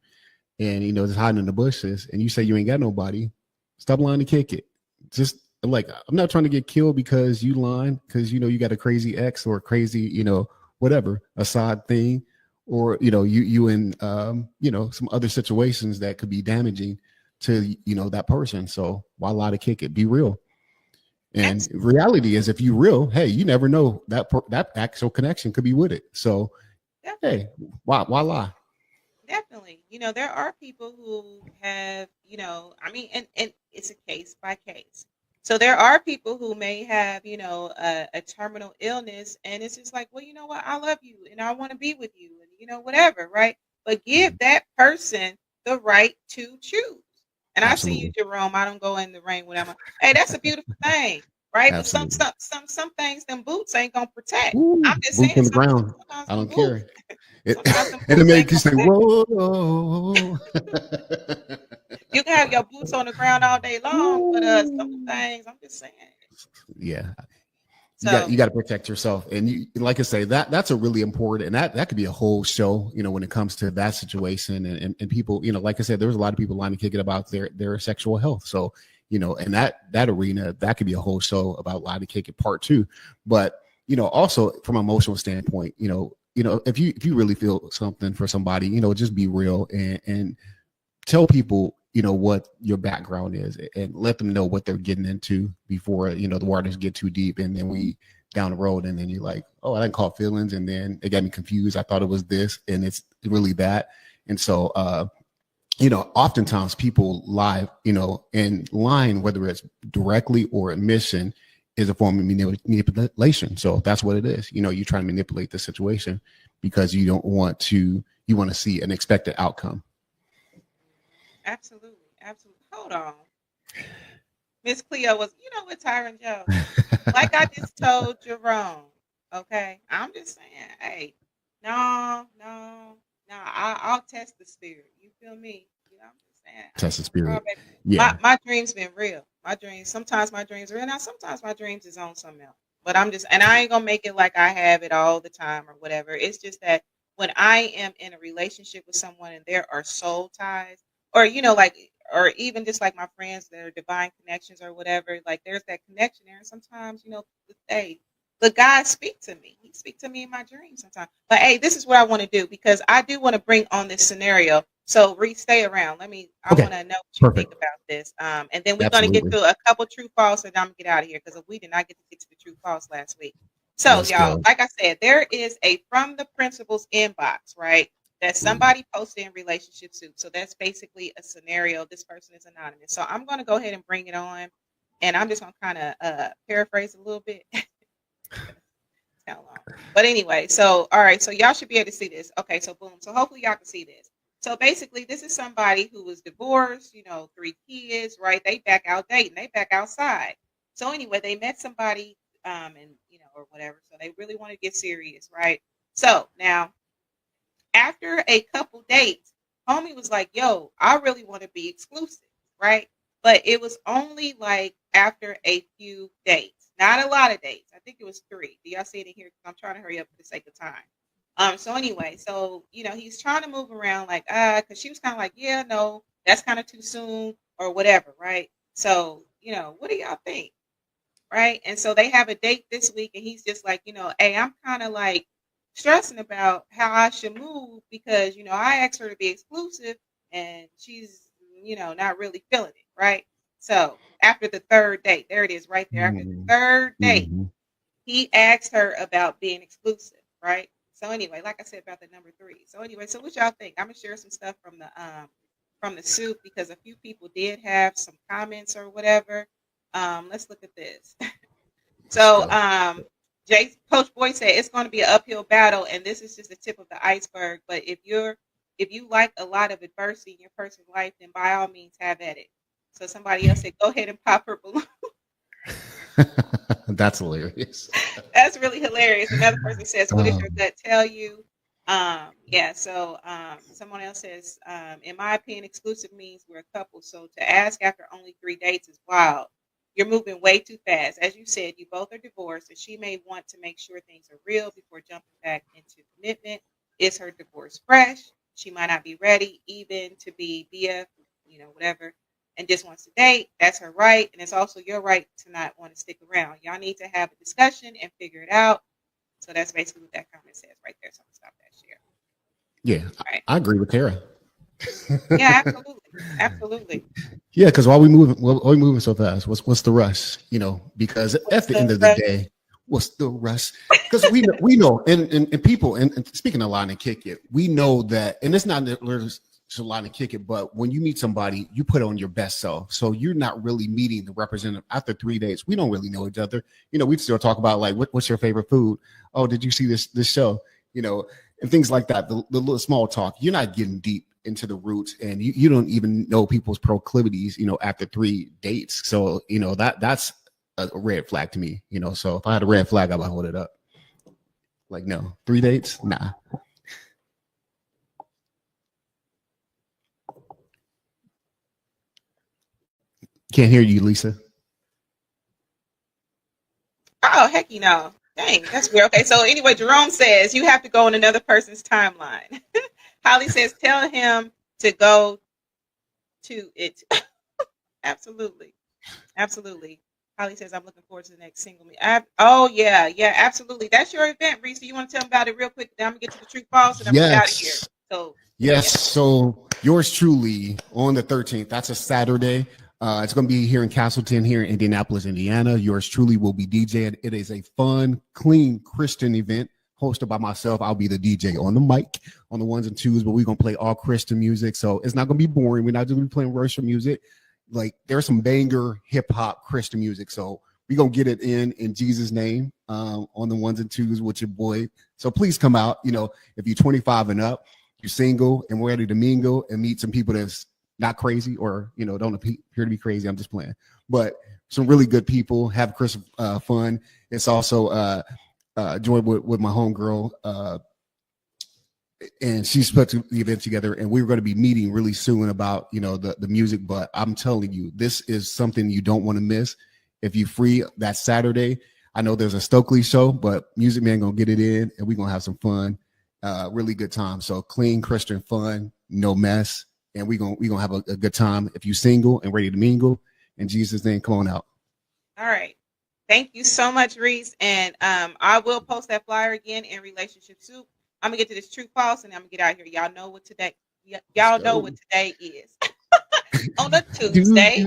and, just hiding in the bushes and you say you ain't got nobody, stop lying to kick it. Just like, I'm not trying to get killed because you lying, because, you got a crazy ex or crazy, whatever, a side thing, or you in some other situations that could be damaging to that person. So why lie to kick it? Be real. And reality is, if you real, hey, you never know, that actual connection could be with it. So Definitely. hey, why lie? Definitely. There are people who have, I mean, and it's a case by case. So there are people who may have, a terminal illness, and it's just like, well, you know what? I love you and I want to be with you, and whatever, right? But give that person the right to choose. And I see you, Absolutely. Jerome. I don't go in the rain without my. Hey, that's a beautiful thing, right? But some Absolutely. some things them boots ain't gonna protect. Ooh, I'm just boots saying, on the ground. sometimes I them don't boots, care. It, sometimes them and it boots ain't makes you gonna say, protect. whoa. You can have your boots on the ground all day long, but some Ooh. things, I'm just saying. Yeah, So you got to protect yourself, and like I say, that's a really important, and that could be a whole show, when it comes to that situation, and people, like I said, there's a lot of people lying to kick it about their sexual health. So in that arena, that could be a whole show about lying to kick it part two. But also from an emotional standpoint, if you really feel something for somebody, just be real and tell people what your background is, and let them know what they're getting into before the waters get too deep, and then we down the road, and then you're like, oh, I didn't call feelings, and then it got me confused, I thought it was this and it's really that. And so oftentimes people lie, and lying, whether it's directly or admission, is a form of manipulation. So that's what it is. You try to manipulate the situation because you want to see an expected outcome. absolutely, absolutely. Hold on. Miss Cleo was, what, Tyron Joe? Like I just told Jerome, okay? I'm just saying, hey, no, I'll test the spirit. You feel me? I'm just saying, I Test ain't the no fraud, spirit. baby. My Yeah. my dreams been real. Sometimes my dreams are real. Now sometimes my dreams is on something else. But and I ain't gonna make it like I have it all the time or whatever. It's just that when I am in a relationship with someone and there are soul ties, or like, or even just like my friends that are divine connections or whatever, like there's that connection there. And sometimes, hey, the guy speak to me. He speak to me in my dreams sometimes. But hey, this is what I want to do, because I do want to bring on this scenario. So Reese, stay around. I Okay. want to know what you think Perfect. about this. And then we're going to get Absolutely. to a couple true false, and I'm going to get out of here because we did not get to the true false last week. So Let's y'all, go. like I said, there is a From the Principles inbox, right? That Ooh. somebody posted in Relationship Soup. So that's basically a scenario. This person is anonymous. So I'm going to go ahead and bring it on. And I'm just going to kind of paraphrase a little bit. How long? But anyway, so all right, so y'all should be able to see this. Okay, so boom. So hopefully y'all can see this. So basically, this is somebody who was divorced, 3 kids, right? They back out dating, they back outside. So anyway, they met somebody, and or whatever. So they really want to get serious, right? So now, after a couple dates, homie was like, "Yo, I really want to be exclusive," right? But it was only like after a few dates, not a lot of dates. I think it was 3. Do y'all see it in here? Because I'm trying to hurry up for the sake of time. So anyway, so he's trying to move around like because she was kind of like, yeah, no, that's kind of too soon or whatever, right? So what do y'all think, right? And so they have a date this week, and he's just like, hey, I'm kind of like stressing about how I should move because I asked her to be exclusive, and she's not really feeling it, right? So after the third date, there it is, right there. After the Mm-hmm. third date, Mm-hmm. he asked her about being exclusive, right? So anyway, like I said about the number 3. So anyway, so what y'all think? I'm gonna share some stuff from the soup because a few people did have some comments or whatever. Let's look at this. So, Go. Coach Boy said it's going to be an uphill battle, and this is just the tip of the iceberg. But if you like a lot of adversity in your personal life, then by all means have at it. So somebody else said, go ahead and pop her balloon. That's hilarious. That's really hilarious. Another person says, what does your Um, gut tell you? Yeah, so someone else says, in my opinion, exclusive means we're a couple. So to ask after only 3 dates is wild. You're moving way too fast. As you said, you both are divorced, and she may want to make sure things are real before jumping back into commitment. Is her divorce fresh? She might not be ready even to be BF, whatever, and just wants to date. That's her right. And it's also your right to not want to stick around. Y'all need to have a discussion and figure it out. So that's basically what that comment says right there. So I'm gonna stop that share. yeah, All right. I agree with Tara. Yeah, absolutely. Absolutely. Yeah, because while we moving so fast, what's the rush? Because What's at the end the of the rush? day, what's the rush? Because we know, and people, and speaking of line and kick it, we know that, and it's not that there's a line and kick it, but when you meet somebody, you put on your best self. So you're not really meeting the representative after 3 days. We don't really know each other. We still talk about like what's your favorite food? Oh, did you see this show? And things like that. The little small talk. You're not getting deep into the roots, and you don't even know people's proclivities. After 3 dates. So that's a red flag to me. So if I had a red flag, I would hold it up. Like, no, 3 dates, nah. Can't hear you, Lisa. Oh, heck, Dang, that's weird. Okay, so anyway, Jerome says you have to go on another person's timeline. Holly says tell him to go to it. Absolutely. Absolutely. Holly says I'm looking forward to the next single me. Oh yeah, yeah, absolutely. That's your event, Reese. You want to tell them about it real quick? Then I'm gonna get to the true false and I'm gonna get out of here. Yes. So Yes. yeah. So yours truly on the 13th. That's a Saturday. It's going to be here in Castleton, here in Indianapolis, Indiana. Yours truly will be DJing. It is a fun, clean Christian event hosted by myself. I'll be the DJ on the mic, on the ones and twos, but we're going to play all Christian music. So it's not going to be boring. We're not just going to be playing worship music. Like, there's some banger hip hop Christian music. So we're going to get it in Jesus' name, on the ones and twos with your boy. So please come out. If you're 25 and up, you're single and ready to mingle and meet some people that's not crazy or don't appear to be crazy. I'm just playing, but some really good people. Have Christmas fun. It's also joined with my homegirl, and she's put the event together, and we're going to be meeting really soon about the music. But I'm telling you, this is something you don't want to miss. If you're free that Saturday, I know there's a Stokely show, but Music Man gonna get it in, and we're gonna have some fun. Really good time. So clean, Christian fun, no mess, and we gonna have a good time. If you single and ready to mingle, in Jesus' name, come on out. All right. Thank you so much, Reese. And I will post that flyer again in Relationship Soup. I'm gonna get to this true false and I'm gonna get out of here. Y'all know what today Let's y'all know go. what today is. On a Tuesday.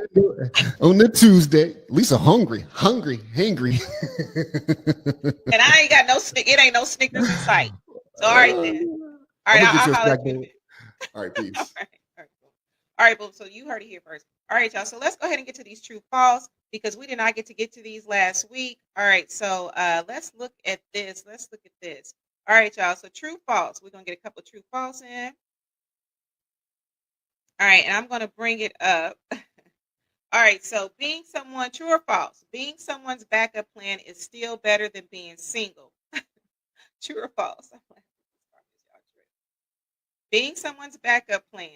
On the Tuesday, Lisa hungry. And I ain't got it ain't no Snickers in sight. So all right then. All I'm right, gonna get I'll you a holler snack at you in a bowl. minute. All right, All peace. right. All right, cool. All right, boom. So you heard it here first. All right, y'all. So let's go ahead and get to these true false because we did not get to these last week. All right, so let's look at this. Let's look at this. All right, y'all. So true false. We're gonna get a couple of true false in. All right, and I'm gonna bring it up. All right, so being someone, true or false? Being someone's backup plan is still better than being single. True or false? Being someone's backup plan.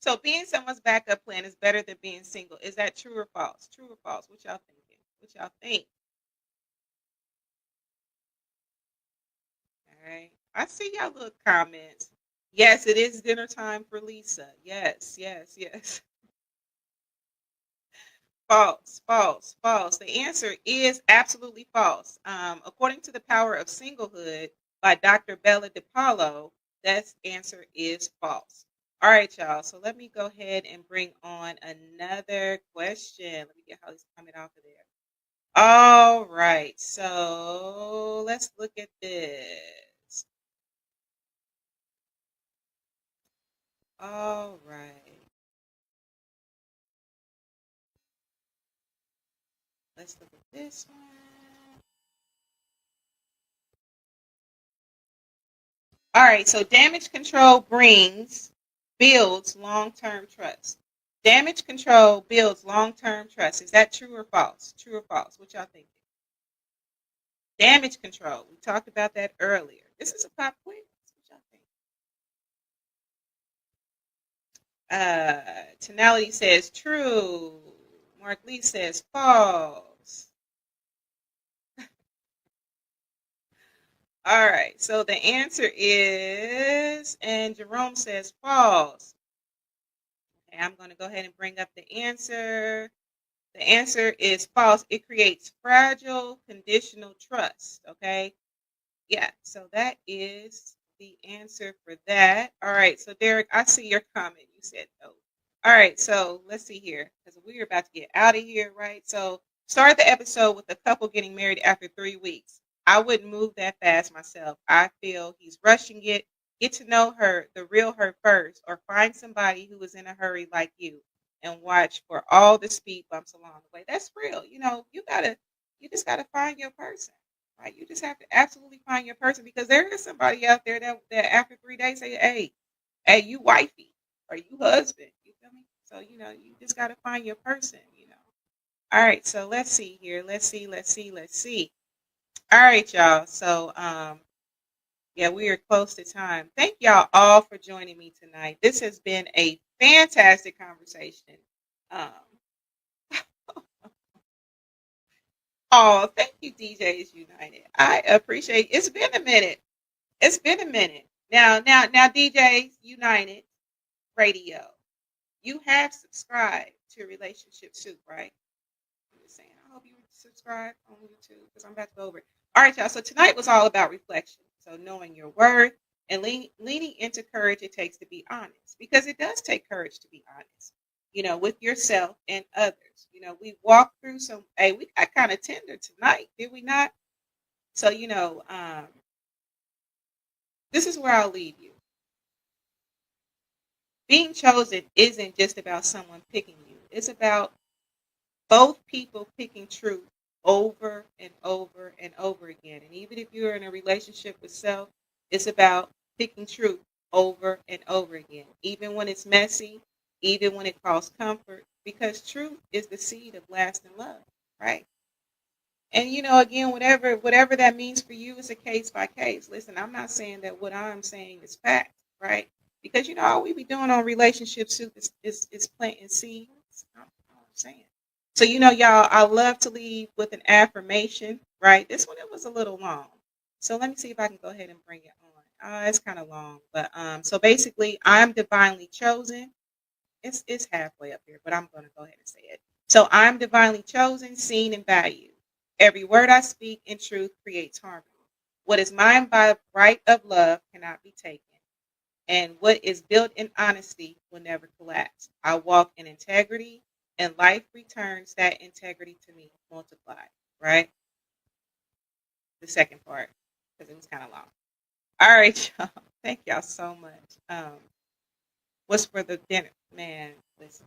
So being someone's backup plan is better than being single. Is that true or false? True or false? What y'all thinking? What y'all think? All right. I see y'all little comments. Yes, it is dinner time for Lisa. Yes, yes, yes. False, false, false. The answer is absolutely false. According to The Power of Singlehood by Dr. Bella DiPaolo, that answer is false. All right, y'all. So let me go ahead and bring on another question. Let me get Holly's comment off of there. All right. So let's look at this. All right. let's look at this one. All right, so damage control builds long-term trust. Damage control builds long-term trust. Is that true or false? True or false? What y'all think? Damage control. We talked about that earlier. This is a pop quiz. What y'all think? Tonality says true. Mark Lee says false. All right, so the answer is, and Jerome says false. Okay, I'm going to go ahead and bring up the answer. The answer is false. It creates fragile conditional trust. Okay. Yeah. So that is the answer for that. All right. So Derek, I see your comment. You said no. All right. So let's see here because we're about to get out of here, right? So start the episode with a couple getting married after 3 weeks. I wouldn't move that fast myself. I feel he's rushing it. Get to know her, the real her first, or find somebody who is in a hurry like you and watch for all the speed bumps along the way. That's real. You just gotta find your person, right? You just have to absolutely find your person because there is somebody out there that after 3 days say, hey, you wifey or you husband. You feel me? So you just gotta find your person. All right. So let's see here. Let's see. All right, y'all. So yeah, we are close to time. Thank y'all all for joining me tonight. This has been a fantastic conversation. Oh, thank you, DJs United. I appreciate it. It's been a minute. It's been a minute. Now, DJs United Radio. You have subscribed to Relationship Soup, right? I'm just saying. I hope you subscribe on YouTube because I'm about to go over it. All right, y'all. So tonight was all about reflection. So knowing your worth and leaning into courage it takes to be honest, because it does take courage to be honest, with yourself and others. We walked through we got kind of tender tonight, did we not? So, this is where I'll leave you. Being chosen isn't just about someone picking you. It's about both people picking truth over and over and over again. And even if you're in a relationship with self, it's about picking truth over and over again, even when it's messy, even when it calls comfort, because truth is the seed of lasting love, right? And again, whatever that means for you is a case by case. Listen, I'm not saying that what I'm saying is fact, right? Because all we be doing on Relationship Soup is planting seeds. I'm saying. So y'all, I love to leave with an affirmation, right? This one, it was a little long. So let me see if I can go ahead and bring it on. It's kind of long, but so basically, I'm divinely chosen. It's halfway up here, but I'm going to go ahead and say it. So I'm divinely chosen, seen, and valued. Every word I speak in truth creates harmony. What is mine by right of love cannot be taken. And what is built in honesty will never collapse. I walk in integrity, and life returns that integrity to me multiplied, right? The second part, because it was kind of long. All right, y'all. Thank y'all so much. What's for the dinner? Man, listen.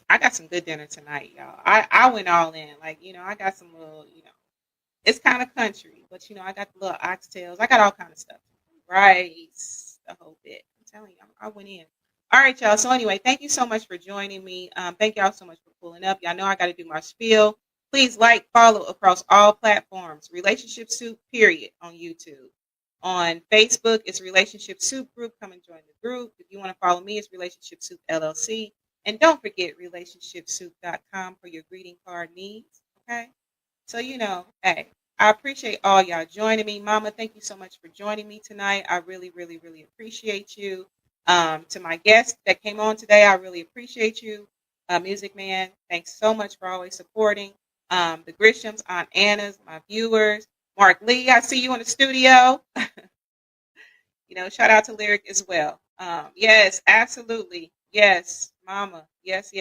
I got some good dinner tonight, y'all. I went all in. Like, I got some little, it's kind of country, but I got the little oxtails. I got all kind of stuff. Rice, the whole bit. I'm telling you, I went in. All right, y'all. So anyway, thank you so much for joining me. Thank y'all so much for pulling up. Y'all know I got to do my spiel. Please follow across all platforms. Relationship Soup, period, on YouTube. On Facebook, it's Relationship Soup Group. Come and join the group. If you want to follow me, it's Relationship Soup LLC. And don't forget relationshipsoup.com for your greeting card needs. Okay? So, hey, I appreciate all y'all joining me. Mama, thank you so much for joining me tonight. I really, really, really appreciate you. To my guests that came on today, I really appreciate you. Music Man, thanks so much for always supporting. The Grishams, Aunt Anna's, my viewers. Mark Lee, I see you in the studio. Shout out to Lyric as well. Yes, absolutely. Yes, Mama. Yes.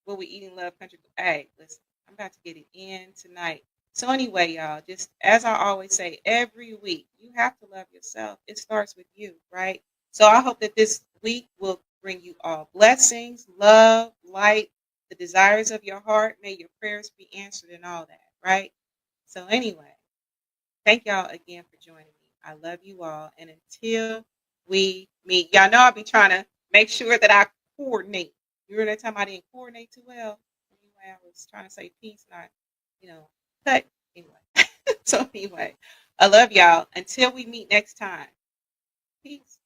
What we eating, love, country. Hey, listen, I'm about to get it in tonight. So anyway, y'all, just as I always say, every week, you have to love yourself. It starts with you, right? So I hope that this week will bring you all blessings, love, light, the desires of your heart. May your prayers be answered and all that, right? So anyway, thank y'all again for joining me. I love you all. And until we meet, y'all know I'll be trying to make sure that I coordinate. You remember that time I didn't coordinate too well? Anyway, I was trying to say peace, not, cut. Anyway. So anyway, I love y'all. Until we meet next time. Peace.